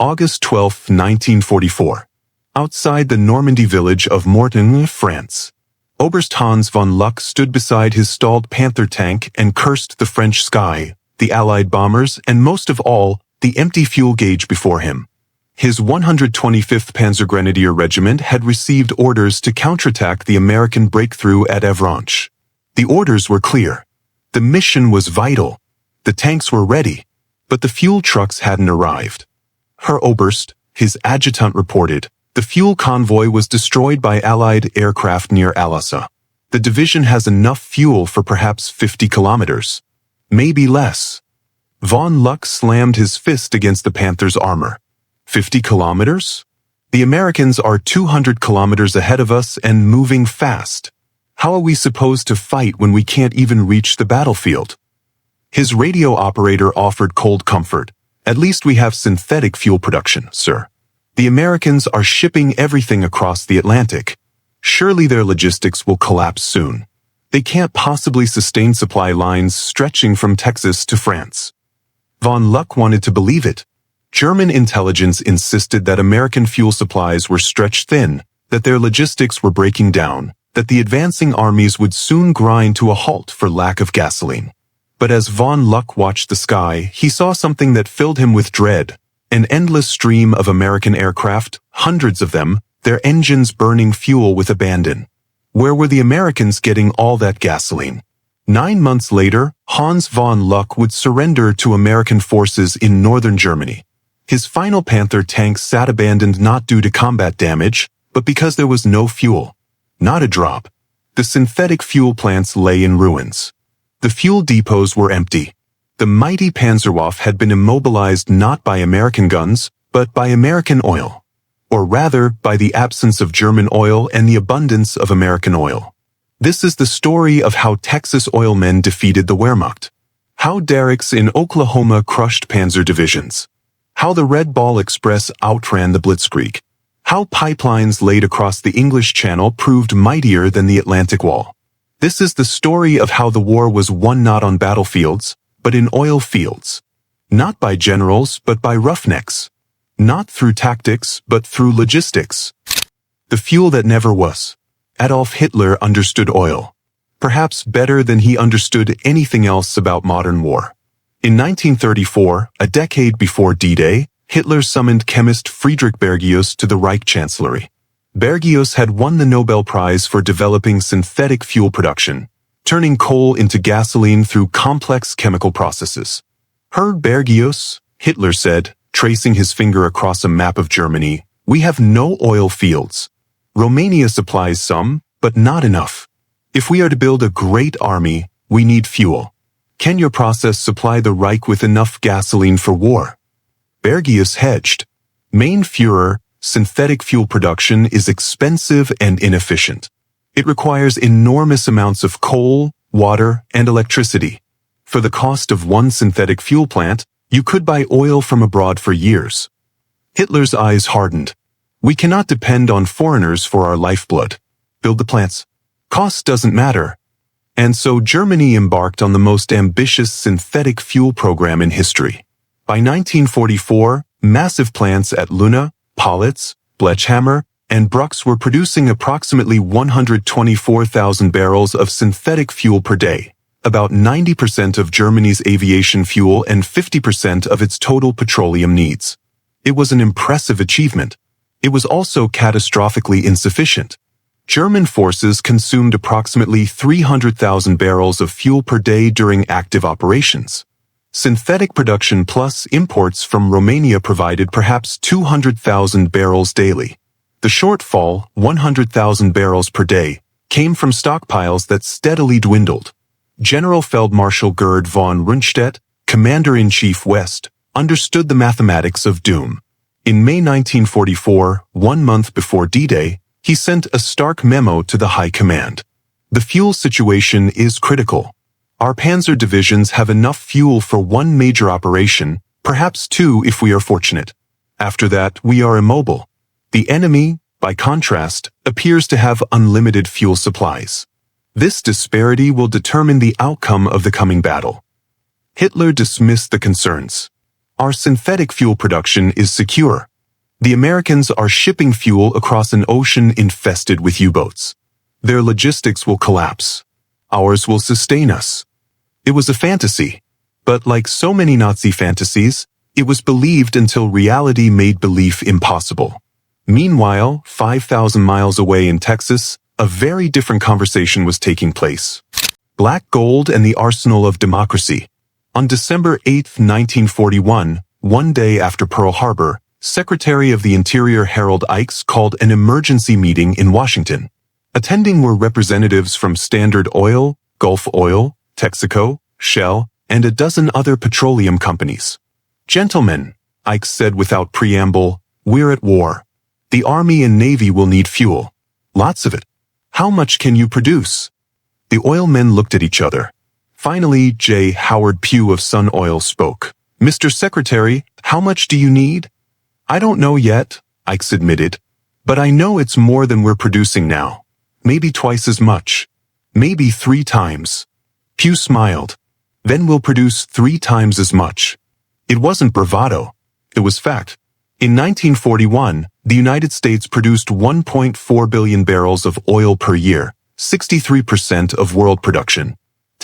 August 12, 1944. Outside the Normandy village of Mortain, France. Oberst Hans von Luck stood beside his stalled Panther tank and cursed the French sky, the Allied bombers, and most of all, the empty fuel gauge before him. His 125th Panzer Grenadier Regiment had received orders to counterattack the American breakthrough at Avranches. The orders were clear. The mission was vital. The tanks were ready, but the fuel trucks hadn't arrived. Herr Oberst, his adjutant reported, the fuel convoy was destroyed by Allied aircraft near Alassa. The division has enough fuel for perhaps 50 kilometers. Maybe less. Von Luck slammed his fist against the Panther's armor. 50 kilometers? The Americans are 200 kilometers ahead of us and moving fast. How are we supposed to fight when we can't even reach the battlefield? His radio operator offered cold comfort. At least we have synthetic fuel production, sir. The Americans are shipping everything across the Atlantic. Surely their logistics will collapse soon. They can't possibly sustain supply lines stretching from Texas to France. Von Luck wanted to believe it. German intelligence insisted that American fuel supplies were stretched thin, that their logistics were breaking down, that the advancing armies would soon grind to a halt for lack of gasoline. But as von Luck watched the sky, he saw something that filled him with dread. An endless stream of American aircraft, hundreds of them, their engines burning fuel with abandon. Where were the Americans getting all that gasoline? 9 months later, Hans von Luck would surrender to American forces in northern Germany. His final Panther tank sat abandoned not due to combat damage, but because there was no fuel. Not a drop. The synthetic fuel plants lay in ruins. The fuel depots were empty. The mighty Panzerwaffe had been immobilized not by American guns, but by American oil. Or rather, by the absence of German oil and the abundance of American oil. This is the story of how Texas oilmen defeated the Wehrmacht. How derricks in Oklahoma crushed panzer divisions. How the Red Ball Express outran the Blitzkrieg. How pipelines laid across the English Channel proved mightier than the Atlantic Wall. This is the story of how the war was won not on battlefields, but in oil fields. Not by generals, but by roughnecks. Not through tactics, but through logistics. The fuel that never was. Adolf Hitler understood oil. Perhaps better than he understood anything else about modern war. In 1934, a decade before D-Day, Hitler summoned chemist Friedrich Bergius to the Reich Chancellery. Bergius had won the Nobel Prize for developing synthetic fuel production, turning coal into gasoline through complex chemical processes. Herr Bergius, Hitler said, tracing his finger across a map of Germany, we have no oil fields. Romania supplies some, but not enough. If we are to build a great army, we need fuel. Can your process supply the Reich with enough gasoline for war? Bergius hedged. Mein Führer, synthetic fuel production is expensive and inefficient. It requires enormous amounts of coal, water, and electricity. For the cost of one synthetic fuel plant, you could buy oil from abroad for years. Hitler's eyes hardened. We cannot depend on foreigners for our lifeblood. Build the plants. Cost doesn't matter. And so Germany embarked on the most ambitious synthetic fuel program in history. By 1944, massive plants at Luna, Palitz, Blechhammer, and Brucks were producing approximately 124,000 barrels of synthetic fuel per day, about 90% of Germany's aviation fuel and 50% of its total petroleum needs. It was an impressive achievement. It was also catastrophically insufficient. German forces consumed approximately 300,000 barrels of fuel per day during active operations. Synthetic production plus imports from Romania provided perhaps 200,000 barrels daily. The shortfall, 100,000 barrels per day, came from stockpiles that steadily dwindled. General Feldmarschall Gerd von Rundstedt, Commander-in-Chief West, understood the mathematics of doom. In May 1944, 1 month before D-Day, he sent a stark memo to the High Command. The fuel situation is critical. Our panzer divisions have enough fuel for one major operation, perhaps two if we are fortunate. After that, we are immobile. The enemy, by contrast, appears to have unlimited fuel supplies. This disparity will determine the outcome of the coming battle. Hitler dismissed the concerns. Our synthetic fuel production is secure. The Americans are shipping fuel across an ocean infested with U-boats. Their logistics will collapse. Ours will sustain us. It was a fantasy. But like so many Nazi fantasies, it was believed until reality made belief impossible. Meanwhile, 5,000 miles away in Texas, a very different conversation was taking place. Black gold and the arsenal of democracy. On December 8, 1941, one day after Pearl Harbor, Secretary of the Interior Harold Ickes called an emergency meeting in Washington. Attending were representatives from Standard Oil, Gulf Oil, Texaco, Shell, and a dozen other petroleum companies. "Gentlemen," Ickes said without preamble, "we're at war. The Army and Navy will need fuel. Lots of it. How much can you produce?" The oilmen looked at each other. Finally, J. Howard Pugh of Sun Oil spoke. "Mr. Secretary, how much do you need?" "I don't know yet," Ickes admitted. "But I know it's more than we're producing now. Maybe twice as much. Maybe 3 times. Pugh smiled. "Then we'll produce 3 times as much." It wasn't bravado. It was fact. In 1941, the United States produced 1.4 billion barrels of oil per year, 63% of world production.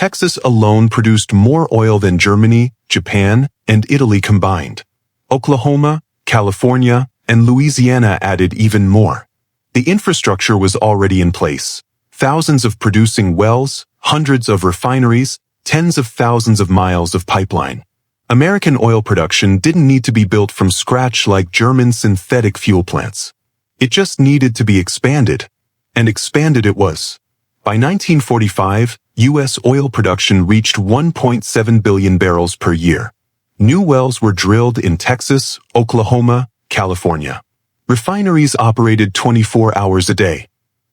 Texas alone produced more oil than Germany, Japan, and Italy combined. Oklahoma, California, and Louisiana added even more. The infrastructure was already in place. Thousands of producing wells, hundreds of refineries, tens of thousands of miles of pipeline. American oil production didn't need to be built from scratch like German synthetic fuel plants. It just needed to be expanded. And expanded it was. By 1945, U.S. oil production reached 1.7 billion barrels per year. New wells were drilled in Texas, Oklahoma, California. Refineries operated 24 hours a day.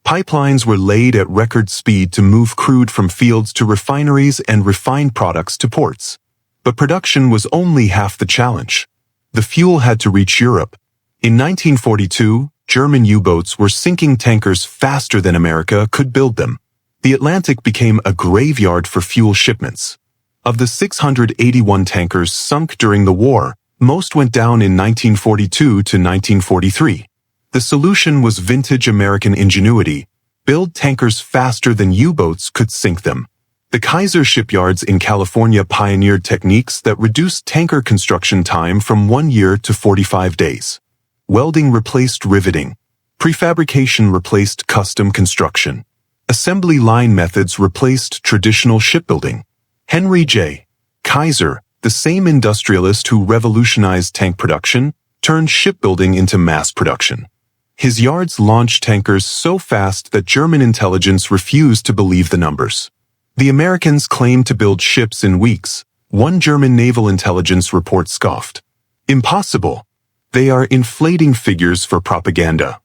Pipelines were laid at record speed to move crude from fields to refineries and refined products to ports. But production was only half the challenge. The fuel had to reach Europe. In 1942, German U-boats were sinking tankers faster than America could build them. The Atlantic became a graveyard for fuel shipments. Of the 681 tankers sunk during the war, most went down in 1942 to 1943. The solution was vintage American ingenuity: build tankers faster than U-boats could sink them. The Kaiser shipyards in California pioneered techniques that reduced tanker construction time from 1 year to 45 days. Welding replaced riveting. Prefabrication replaced custom construction. Assembly line methods replaced traditional shipbuilding. Henry J. Kaiser, the same industrialist who revolutionized tank production, turned shipbuilding into mass production. His yards launched tankers so fast that German intelligence refused to believe the numbers. The Americans claimed to build ships in weeks. One German naval intelligence report scoffed. Impossible. They are inflating figures for propaganda.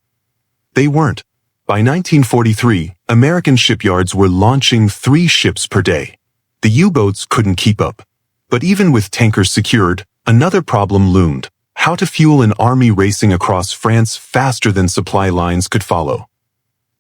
They weren't. By 1943, American shipyards were launching 3 ships per day. The U-boats couldn't keep up. But even with tankers secured, another problem loomed: how to fuel an army racing across France faster than supply lines could follow.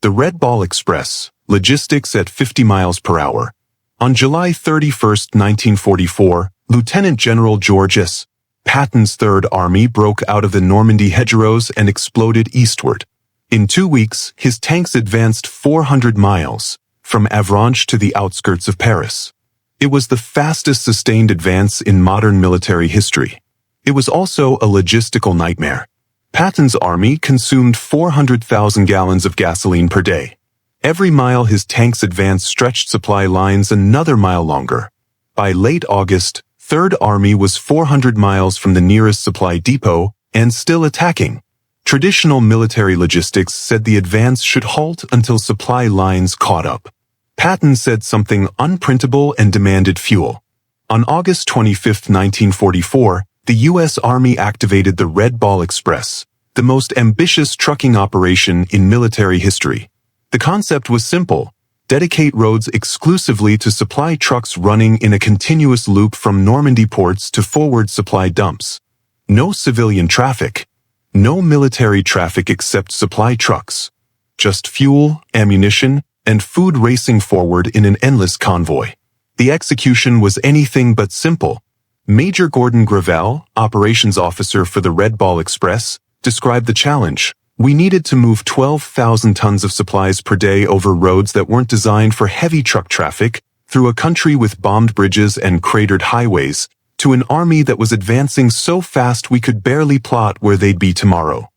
The Red Ball Express, logistics at 50 miles per hour. On July 31, 1944, Lieutenant General George S. Patton's Third Army broke out of the Normandy hedgerows and exploded eastward. In 2 weeks, his tanks advanced 400 miles, from Avranches to the outskirts of Paris. It was the fastest sustained advance in modern military history. It was also a logistical nightmare. Patton's army consumed 400,000 gallons of gasoline per day. Every mile his tanks advanced stretched supply lines another mile longer. By late August, Third Army was 400 miles from the nearest supply depot and still attacking. Traditional military logistics said the advance should halt until supply lines caught up. Patton said something unprintable and demanded fuel. On August 25, 1944, the U.S. Army activated the Red Ball Express, the most ambitious trucking operation in military history. The concept was simple: dedicate roads exclusively to supply trucks running in a continuous loop from Normandy ports to forward supply dumps. No civilian traffic. No military traffic except supply trucks. Just fuel, ammunition, and food racing forward in an endless convoy. The execution was anything but simple. Major Gordon Gravel, operations officer for the Red Ball Express, described the challenge. We needed to move 12,000 tons of supplies per day over roads that weren't designed for heavy truck traffic, through a country with bombed bridges and cratered highways, to an army that was advancing so fast we could barely plot where they'd be tomorrow.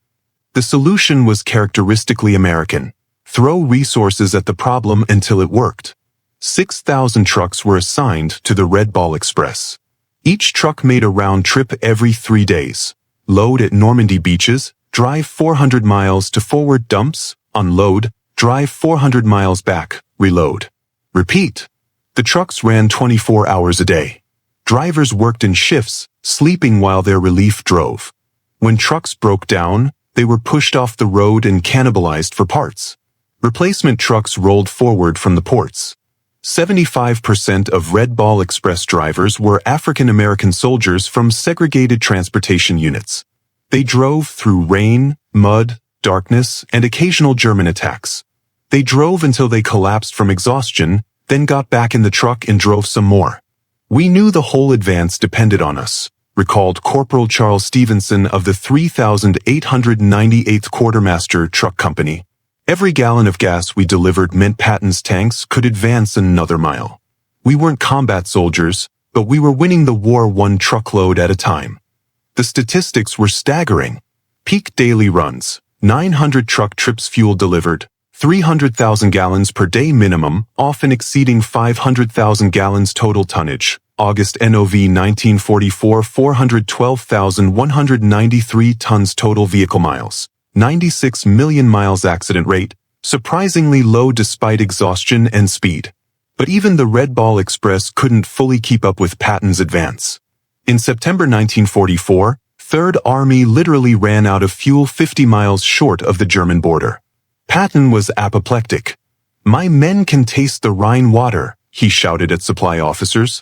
The solution was characteristically American. Throw resources at the problem until it worked. 6,000 trucks were assigned to the Red Ball Express. Each truck made a round trip every 3 days. Load at Normandy beaches, drive 400 miles to forward dumps, unload, drive 400 miles back, reload. Repeat. The trucks ran 24 hours a day. Drivers worked in shifts, sleeping while their relief drove. When trucks broke down, they were pushed off the road and cannibalized for parts. Replacement trucks rolled forward from the ports. 75% of Red Ball Express drivers were African American soldiers from segregated transportation units. They drove through rain, mud, darkness, and occasional German attacks. They drove until they collapsed from exhaustion, then got back in the truck and drove some more. We knew the whole advance depended on us, recalled Corporal Charles Stevenson of the 3,898th Quartermaster Truck Company. Every gallon of gas we delivered meant Patton's tanks could advance another mile. We weren't combat soldiers, but we were winning the war one truckload at a time. The statistics were staggering. Peak daily runs, 900 truck trips fuel delivered, 300,000 gallons per day minimum, often exceeding 500,000 gallons total tonnage. August NOV 1944 412,193 tons total vehicle miles. 96 million miles accident rate, surprisingly low despite exhaustion and speed. But even the Red Ball Express couldn't fully keep up with Patton's advance. In September 1944, Third Army literally ran out of fuel 50 miles short of the German border. Patton was apoplectic. "My men can taste the Rhine water," he shouted at supply officers.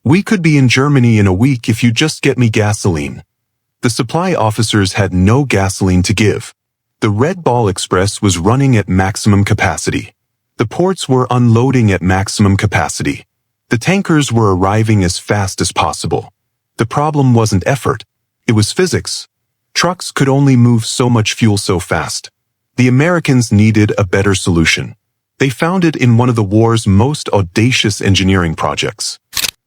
"We could be in Germany in a week if you just get me gasoline." The supply officers had no gasoline to give. The Red Ball Express was running at maximum capacity. The ports were unloading at maximum capacity. The tankers were arriving as fast as possible. The problem wasn't effort. It was physics. Trucks could only move so much fuel so fast. The Americans needed a better solution. They found it in one of the war's most audacious engineering projects.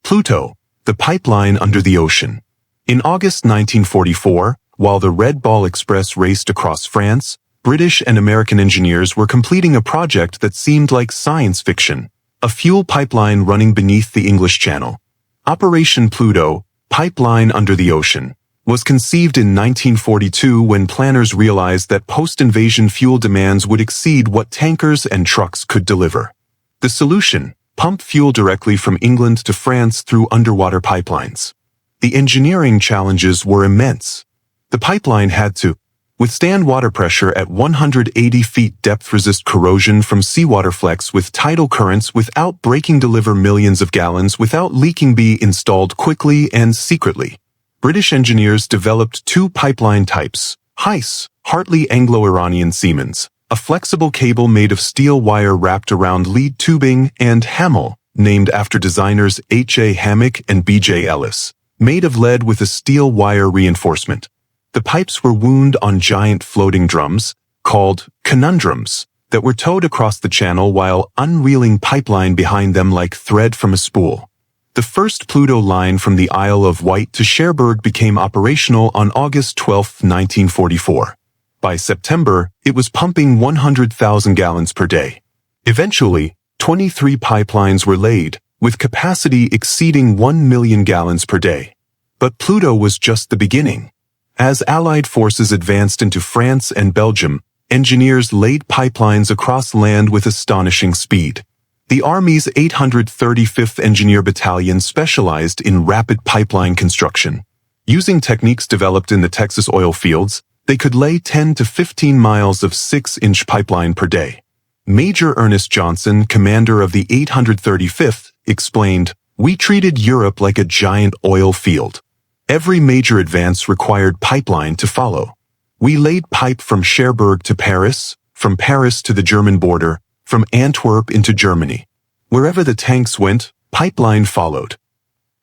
PLUTO, the pipeline under the ocean. In August 1944, while the Red Ball Express raced across France, British and American engineers were completing a project that seemed like science fiction, a fuel pipeline running beneath the English Channel. Operation PLUTO, Pipeline Under the Ocean, was conceived in 1942 when planners realized that post-invasion fuel demands would exceed what tankers and trucks could deliver. The solution: pump fuel directly from England to France through underwater pipelines. The engineering challenges were immense. The pipeline had to withstand water pressure at 180 feet depth, resist corrosion from seawater flex with tidal currents without breaking, deliver millions of gallons without leaking, be installed quickly and secretly. British engineers developed two pipeline types: HISE, Hartley Anglo-Iranian Siemens, a flexible cable made of steel wire wrapped around lead tubing, and HAMEL, named after designers H.A. Hammack and B.J. Ellis, made of lead with a steel wire reinforcement. The pipes were wound on giant floating drums, called conundrums, that were towed across the channel while unreeling pipeline behind them like thread from a spool. The first PLUTO line from the Isle of Wight to Cherbourg became operational on August 12, 1944. By September, it was pumping 100,000 gallons per day. Eventually, 23 pipelines were laid, with capacity exceeding 1 million gallons per day. But PLUTO was just the beginning. As Allied forces advanced into France and Belgium, engineers laid pipelines across land with astonishing speed. The Army's 835th Engineer Battalion specialized in rapid pipeline construction. Using techniques developed in the Texas oil fields, they could lay 10 to 15 miles of 6-inch pipeline per day. Major Ernest Johnson, commander of the 835th, explained, "We treated Europe like a giant oil field. Every major advance required pipeline to follow. We laid pipe from Cherbourg to Paris, from Paris to the German border, from Antwerp into Germany. Wherever the tanks went, pipeline followed."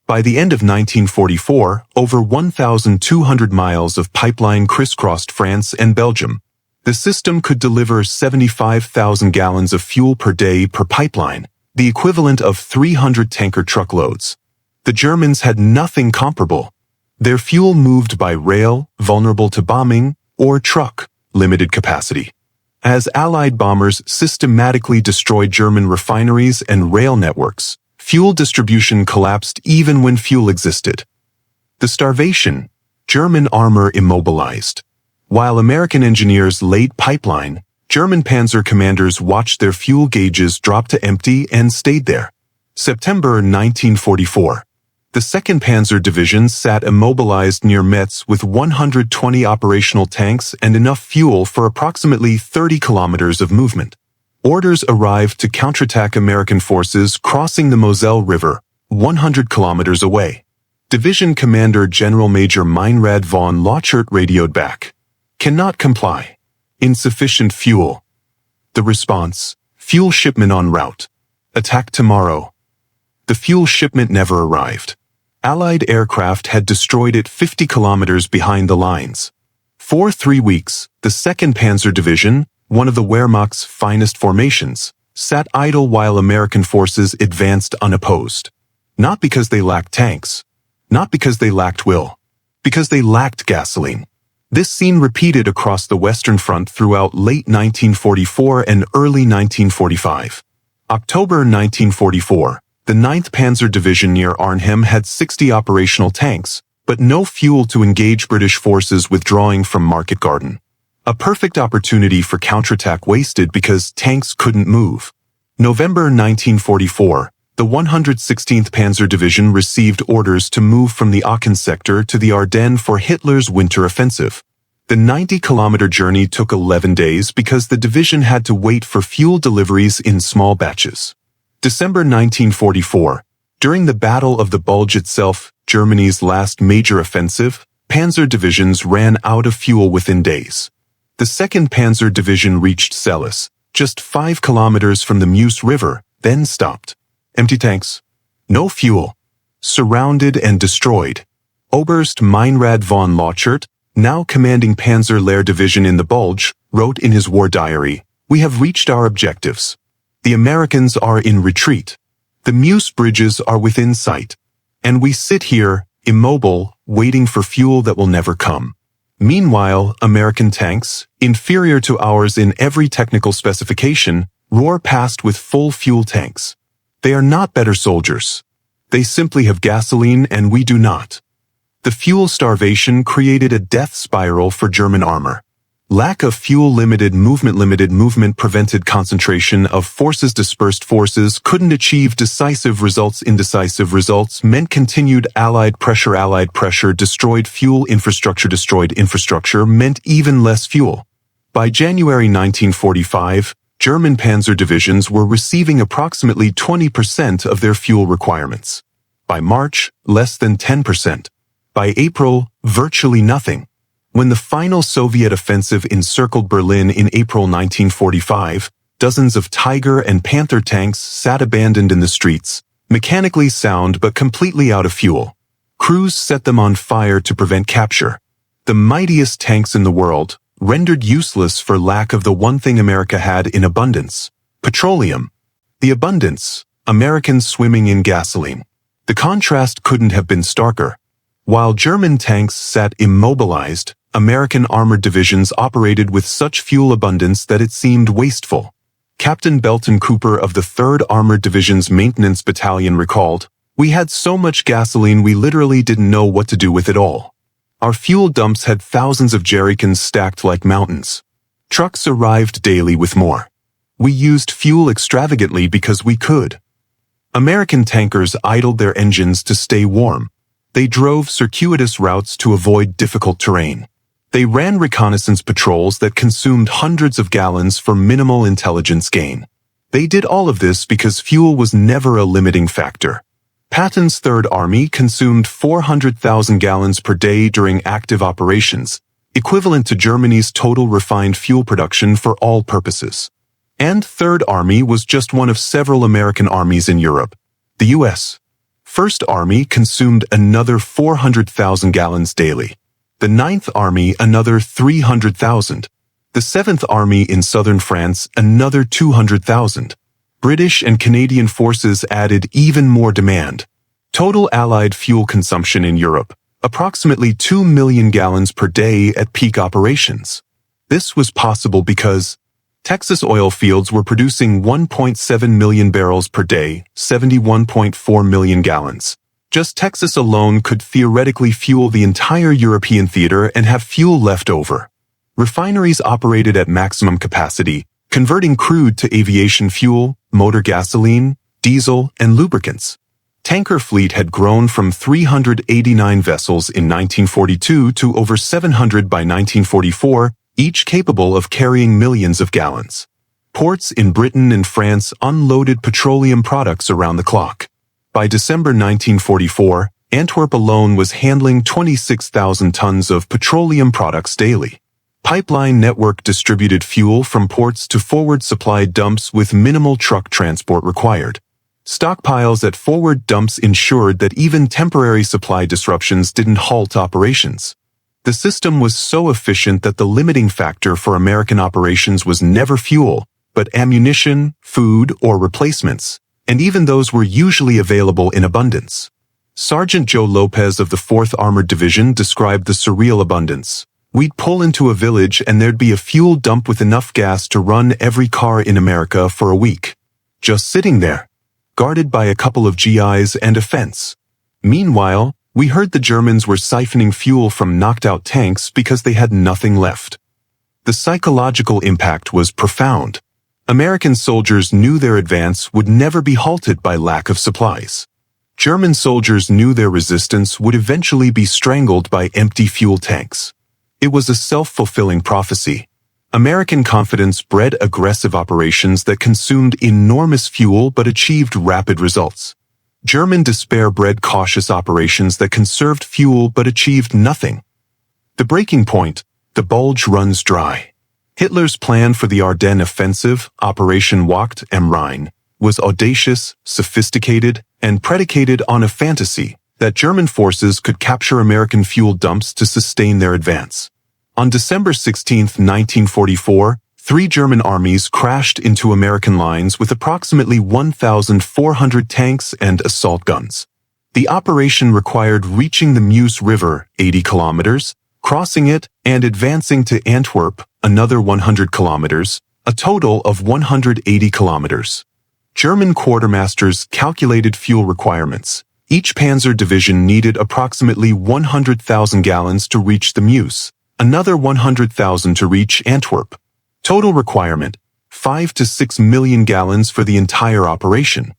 By the end of 1944, over 1,200 miles of pipeline crisscrossed France and Belgium. The system could deliver 75,000 gallons of fuel per day per pipeline, the equivalent of 300 tanker truckloads. The Germans had nothing comparable. Their fuel moved by rail, vulnerable to bombing, or truck, limited capacity. As Allied bombers systematically destroyed German refineries and rail networks, fuel distribution collapsed even when fuel existed. The starvation, German armor immobilized. While American engineers laid pipeline, German panzer commanders watched their fuel gauges drop to empty and stayed there. September 1944. The 2nd Panzer Division sat immobilized near Metz with 120 operational tanks and enough fuel for approximately 30 kilometers of movement. Orders arrived to counterattack American forces crossing the Moselle River, 100 kilometers away. Division Commander General Major Meinrad von Lauchert radioed back. Cannot comply. Insufficient fuel. The response, fuel shipment en route. Attack tomorrow. The fuel shipment never arrived. Allied aircraft had destroyed it 50 kilometers behind the lines. For 3 weeks, the 2nd Panzer Division, one of the Wehrmacht's finest formations, sat idle while American forces advanced unopposed. Not because they lacked tanks. Not because they lacked will. Because they lacked gasoline. This scene repeated across the Western Front throughout late 1944 and early 1945. October 1944. The 9th Panzer Division near Arnhem had 60 operational tanks, but no fuel to engage British forces withdrawing from Market Garden. A perfect opportunity for counterattack wasted because tanks couldn't move. November 1944, the 116th Panzer Division received orders to move from the Aachen sector to the Ardennes for Hitler's winter offensive. The 90-kilometer journey took 11 days because the division had to wait for fuel deliveries in small batches. December 1944. During the Battle of the Bulge itself, Germany's last major offensive, panzer divisions ran out of fuel within days. The 2nd Panzer Division reached Celles, just 5 kilometers from the Meuse River, then stopped. Empty tanks. No fuel. Surrounded and destroyed. Oberst Meinrad von Lauchert, now commanding Panzer Lehr Division in the Bulge, wrote in his war diary, "We have reached our objectives. The Americans are in retreat. The Meuse bridges are within sight. And we sit here, immobile, waiting for fuel that will never come." Meanwhile, American tanks, inferior to ours in every technical specification, roar past with full fuel tanks. They are not better soldiers. They simply have gasoline and we do not. The fuel starvation created a death spiral for German armor. Lack of fuel limited movement prevented concentration of forces. Dispersed forces couldn't achieve decisive results. Indecisive results meant continued Allied pressure destroyed fuel infrastructure. Destroyed infrastructure meant even less fuel. By January 1945, German panzer divisions were receiving approximately 20% of their fuel requirements. By March, less than 10%. By April, virtually nothing. When the final Soviet offensive encircled Berlin in April 1945, dozens of Tiger and Panther tanks sat abandoned in the streets, mechanically sound but completely out of fuel. Crews set them on fire to prevent capture. The mightiest tanks in the world, rendered useless for lack of the one thing America had in abundance: petroleum. The abundance, Americans swimming in gasoline. The contrast couldn't have been starker. While German tanks sat immobilized, American armored divisions operated with such fuel abundance that it seemed wasteful. Captain Belton Cooper of the 3rd Armored Division's Maintenance Battalion recalled, "We had so much gasoline we literally didn't know what to do with it all. Our fuel dumps had thousands of jerrycans stacked like mountains. Trucks arrived daily with more. We used fuel extravagantly because we could." American tankers idled their engines to stay warm. They drove circuitous routes to avoid difficult terrain. They ran reconnaissance patrols that consumed hundreds of gallons for minimal intelligence gain. They did all of this because fuel was never a limiting factor. Patton's Third Army consumed 400,000 gallons per day during active operations, equivalent to Germany's total refined fuel production for all purposes. And Third Army was just one of several American armies in Europe. The U.S. First Army consumed another 400,000 gallons daily. The Ninth Army another 300,000. The Seventh Army in southern France another 200,000. British and Canadian forces added even more demand. Total Allied fuel consumption in Europe, approximately 2 million gallons per day at peak operations. This was possible because Texas oil fields were producing 1.7 million barrels per day, 71.4 million gallons. Just Texas alone could theoretically fuel the entire European theater and have fuel left over. Refineries operated at maximum capacity, converting crude to aviation fuel, motor gasoline, diesel, and lubricants. Tanker fleet had grown from 389 vessels in 1942 to over 700 by 1944, each capable of carrying millions of gallons. Ports in Britain and France unloaded petroleum products around the clock. By December 1944, Antwerp alone was handling 26,000 tons of petroleum products daily. Pipeline network distributed fuel from ports to forward supply dumps with minimal truck transport required. Stockpiles at forward dumps ensured that even temporary supply disruptions didn't halt operations. The system was so efficient that the limiting factor for American operations was never fuel, but ammunition, food, or replacements, and even those were usually available in abundance. Sergeant Joe Lopez of the 4th Armored Division described the surreal abundance. We'd pull into a village and there'd be a fuel dump with enough gas to run every car in America for a week. Just sitting there, guarded by a couple of GIs and a fence. Meanwhile, we heard the Germans were siphoning fuel from knocked-out tanks because they had nothing left. The psychological impact was profound. American soldiers knew their advance would never be halted by lack of supplies. German soldiers knew their resistance would eventually be strangled by empty fuel tanks. It was a self-fulfilling prophecy. American confidence bred aggressive operations that consumed enormous fuel but achieved rapid results. German despair bred cautious operations that conserved fuel but achieved nothing. The breaking point, the Bulge runs dry. Hitler's plan for the Ardennes offensive, Operation Wacht am Rhein, was audacious, sophisticated, and predicated on a fantasy that German forces could capture American fuel dumps to sustain their advance. On December 16, 1944, 3 German armies crashed into American lines with approximately 1,400 tanks and assault guns. The operation required reaching the Meuse River, 80 kilometers, crossing it, and advancing to Antwerp, another 100 kilometers, a total of 180 kilometers. German quartermasters calculated fuel requirements. Each panzer division needed approximately 100,000 gallons to reach the Meuse, another 100,000 to reach Antwerp. Total requirement, 5 to 6 million gallons for the entire operation.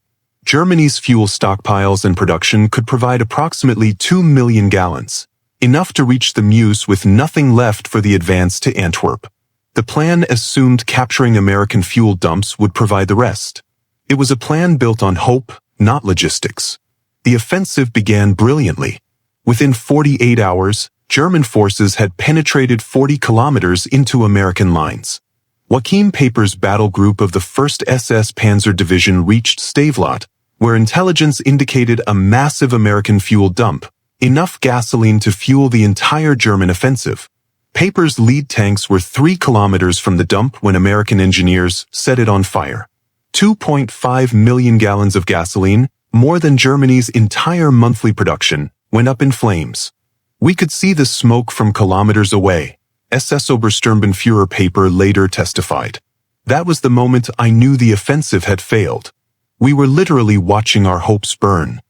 Germany's fuel stockpiles and production could provide approximately 2 million gallons, enough to reach the Meuse with nothing left for the advance to Antwerp. The plan assumed capturing American fuel dumps would provide the rest. It was a plan built on hope, not logistics. The offensive began brilliantly. Within 48 hours, German forces had penetrated 40 kilometers into American lines. Joachim Paper's battle group of the 1st SS Panzer Division reached Stavelot, where intelligence indicated a massive American fuel dump, enough gasoline to fuel the entire German offensive. Paper's lead tanks were 3 kilometers from the dump when American engineers set it on fire. 2.5 million gallons of gasoline, more than Germany's entire monthly production, went up in flames. We could see the smoke from kilometers away, SS Obersturmbannführer Paper later testified. That was the moment I knew the offensive had failed. We were literally watching our hopes burn.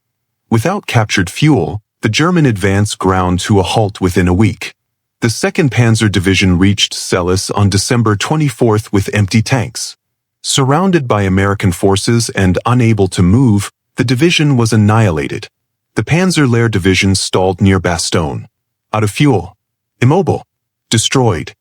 Without captured fuel, the German advance ground to a halt within a week. The 2nd Panzer Division reached Celles on December 24th with empty tanks. Surrounded by American forces and unable to move, the division was annihilated. The Panzerlehr Division stalled near Bastogne. Out of fuel. Immobile. Destroyed.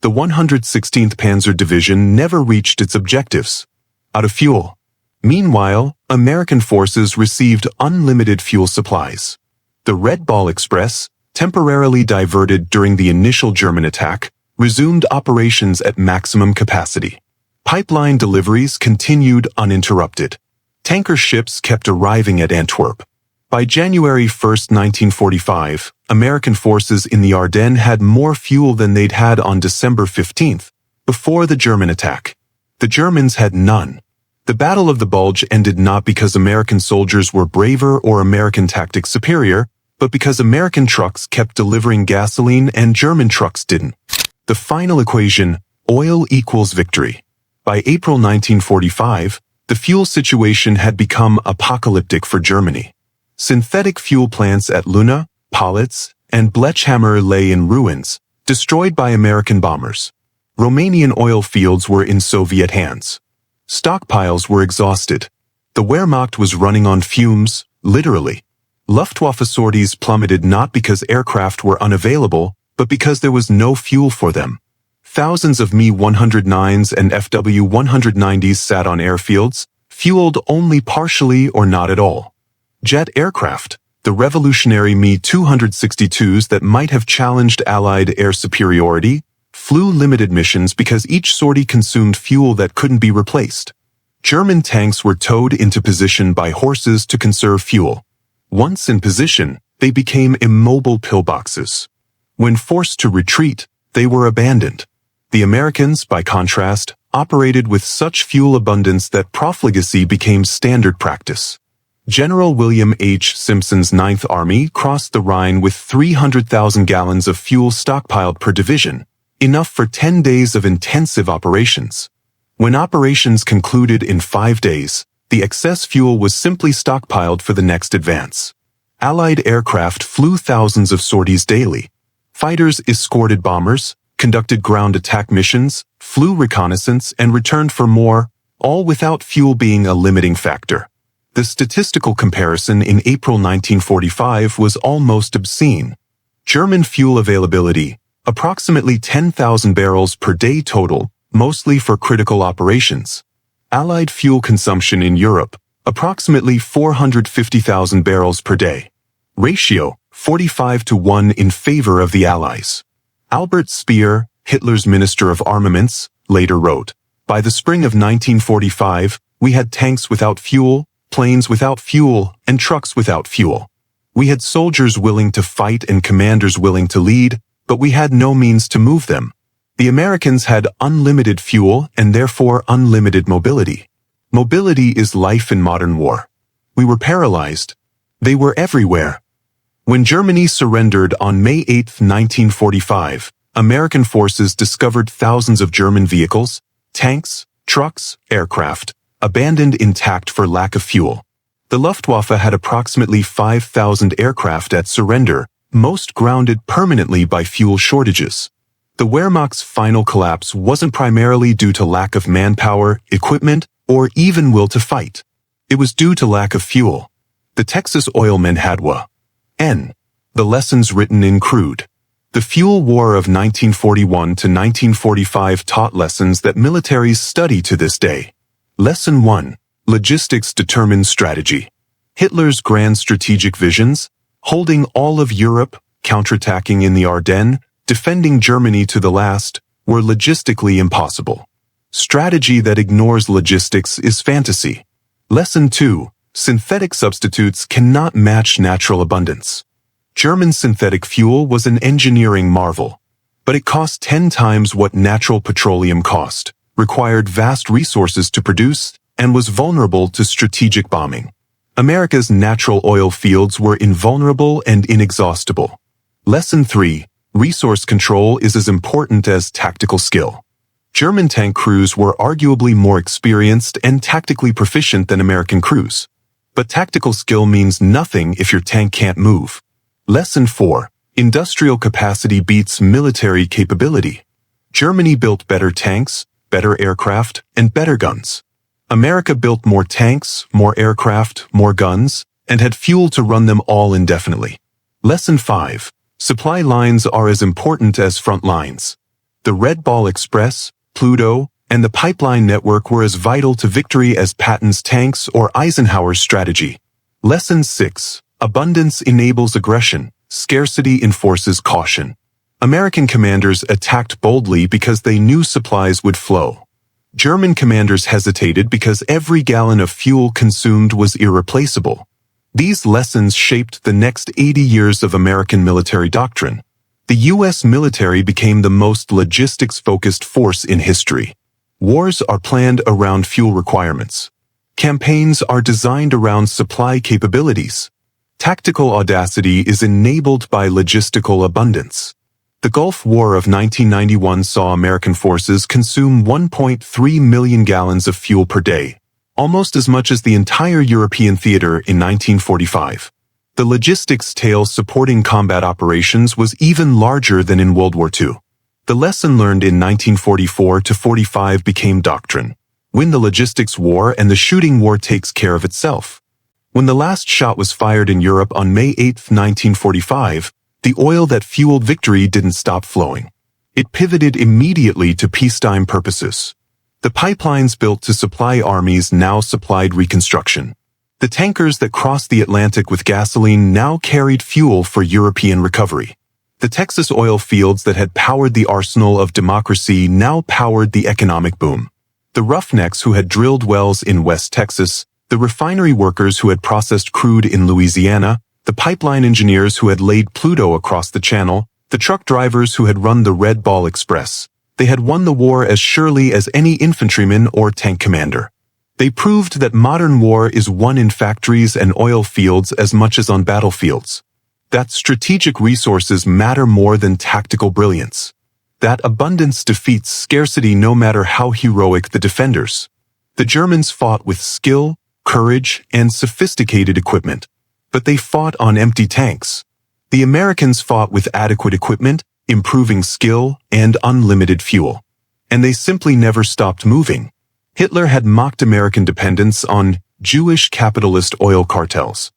The 116th Panzer Division never reached its objectives. Out of fuel. Meanwhile, American forces received unlimited fuel supplies. The Red Ball Express, temporarily diverted during the initial German attack, resumed operations at maximum capacity. Pipeline deliveries continued uninterrupted. Tanker ships kept arriving at Antwerp. By January 1, 1945, American forces in the Ardennes had more fuel than they'd had on December 15, before the German attack. The Germans had none. The Battle of the Bulge ended not because American soldiers were braver or American tactics superior, but because American trucks kept delivering gasoline and German trucks didn't. The final equation, oil equals victory. By April 1945, the fuel situation had become apocalyptic for Germany. Synthetic fuel plants at Luna, Palitz, and Blechhammer lay in ruins, destroyed by American bombers. Romanian oil fields were in Soviet hands. Stockpiles were exhausted. The Wehrmacht was running on fumes, literally. Luftwaffe sorties plummeted not because aircraft were unavailable, but because there was no fuel for them. Thousands of Me-109s and FW-190s sat on airfields, fueled only partially or not at all. Jet aircraft, the revolutionary Me-262s that might have challenged Allied air superiority, flew limited missions because each sortie consumed fuel that couldn't be replaced. German tanks were towed into position by horses to conserve fuel. Once in position, they became immobile pillboxes. When forced to retreat, they were abandoned. The Americans, by contrast, operated with such fuel abundance that profligacy became standard practice. General William H. Simpson's Ninth Army crossed the Rhine with 300,000 gallons of fuel stockpiled per division, enough for 10 days of intensive operations. When operations concluded in 5 days, the excess fuel was simply stockpiled for the next advance. Allied aircraft flew thousands of sorties daily. Fighters escorted bombers, conducted ground attack missions, flew reconnaissance, and returned for more, all without fuel being a limiting factor. The statistical comparison in April 1945 was almost obscene. German fuel availability, approximately 10,000 barrels per day total, mostly for critical operations. Allied fuel consumption in Europe, approximately 450,000 barrels per day. Ratio, 45-1 in favor of the Allies. Albert Speer, Hitler's Minister of Armaments, later wrote, "By the spring of 1945, we had tanks without fuel, planes without fuel, and trucks without fuel. We had soldiers willing to fight and commanders willing to lead, but we had no means to move them. The Americans had unlimited fuel and therefore unlimited mobility. Mobility is life in modern war. We were paralyzed. They were everywhere." When Germany surrendered on May 8, 1945, American forces discovered thousands of German vehicles, tanks, trucks, aircraft, abandoned intact for lack of fuel. The Luftwaffe had approximately 5,000 aircraft at surrender, most grounded permanently by fuel shortages. The Wehrmacht's final collapse wasn't primarily due to lack of manpower, equipment, or even will to fight. It was due to lack of fuel. The Texas Oilmen had WWII. The lessons written in crude. The fuel war of 1941 to 1945 taught lessons that militaries study to this day. Lesson 1. Logistics determines strategy. Hitler's grand strategic visions, holding all of Europe, counterattacking in the Ardennes, defending Germany to the last, were logistically impossible. Strategy that ignores logistics is fantasy. Lesson 2. Synthetic substitutes cannot match natural abundance. German synthetic fuel was an engineering marvel, but it cost 10 times what natural petroleum cost, required vast resources to produce, and was vulnerable to strategic bombing. America's natural oil fields were invulnerable and inexhaustible. Lesson 3. Resource control is as important as tactical skill. German tank crews were arguably more experienced and tactically proficient than American crews. But tactical skill means nothing if your tank can't move. Lesson 4. Industrial capacity beats military capability. Germany built better tanks, better aircraft, and better guns. America built more tanks, more aircraft, more guns, and had fuel to run them all indefinitely. Lesson 5. Supply lines are as important as front lines. The Red Ball Express, PLUTO, and the pipeline network were as vital to victory as Patton's tanks or Eisenhower's strategy. Lesson 6. Abundance enables aggression. Scarcity enforces caution. American commanders attacked boldly because they knew supplies would flow. German commanders hesitated because every gallon of fuel consumed was irreplaceable. These lessons shaped the next 80 years of American military doctrine. The U.S. military became the most logistics-focused force in history. Wars are planned around fuel requirements. Campaigns are designed around supply capabilities. Tactical audacity is enabled by logistical abundance. The Gulf War of 1991 saw American forces consume 1.3 million gallons of fuel per day, almost as much as the entire European theater in 1945. The logistics tail supporting combat operations was even larger than in World War II. The lesson learned in 1944 to 45 became doctrine. Win the logistics war and the shooting war takes care of itself. When the last shot was fired in Europe on May 8, 1945, the oil that fueled victory didn't stop flowing. It pivoted immediately to peacetime purposes. The pipelines built to supply armies now supplied reconstruction. The tankers that crossed the Atlantic with gasoline now carried fuel for European recovery. The Texas oil fields that had powered the arsenal of democracy now powered the economic boom. The roughnecks who had drilled wells in West Texas, the refinery workers who had processed crude in Louisiana, the pipeline engineers who had laid PLUTO across the channel, the truck drivers who had run the Red Ball Express. They had won the war as surely as any infantryman or tank commander. They proved that modern war is won in factories and oil fields as much as on battlefields. That strategic resources matter more than tactical brilliance. That abundance defeats scarcity no matter how heroic the defenders. The Germans fought with skill, courage, and sophisticated equipment. But they fought on empty tanks. The Americans fought with adequate equipment, improving skill, and unlimited fuel. And they simply never stopped moving. Hitler had mocked American dependence on Jewish capitalist oil cartels.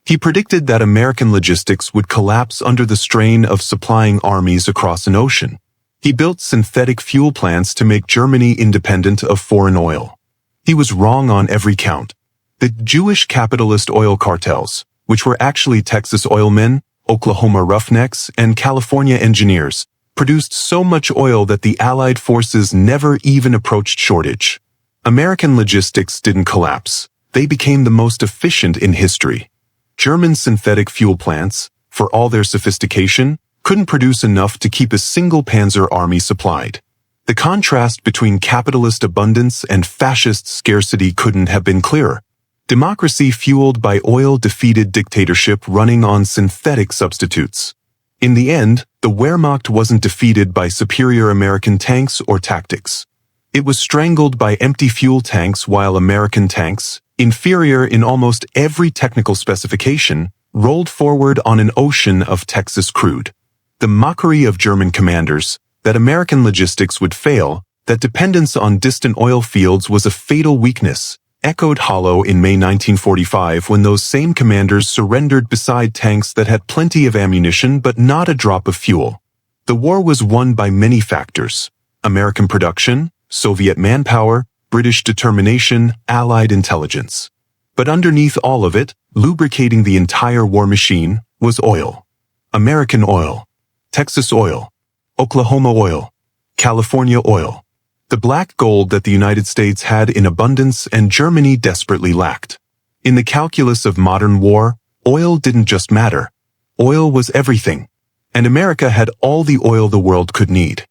He predicted that American logistics would collapse under the strain of supplying armies across an ocean. He built synthetic fuel plants to make Germany independent of foreign oil. He was wrong on every count. The Jewish capitalist oil cartels, which were actually Texas oilmen, Oklahoma roughnecks, and California engineers, produced so much oil that the Allied forces never even approached shortage. American logistics didn't collapse. They became the most efficient in history. German synthetic fuel plants, for all their sophistication, couldn't produce enough to keep a single panzer army supplied. The contrast between capitalist abundance and fascist scarcity couldn't have been clearer. Democracy fueled by oil defeated dictatorship running on synthetic substitutes. In the end, the Wehrmacht wasn't defeated by superior American tanks or tactics. It was strangled by empty fuel tanks while American tanks, inferior in almost every technical specification, rolled forward on an ocean of Texas crude. The mockery of German commanders, that American logistics would fail, that dependence on distant oil fields was a fatal weakness, echoed hollow in May 1945 when those same commanders surrendered beside tanks that had plenty of ammunition but not a drop of fuel. The war was won by many factors: American production, Soviet manpower, British determination, Allied intelligence. But underneath all of it, lubricating the entire war machine, was oil. American oil. Texas oil. Oklahoma oil. California oil. The black gold that the United States had in abundance and Germany desperately lacked. In the calculus of modern war, oil didn't just matter. Oil was everything. And America had all the oil the world could need.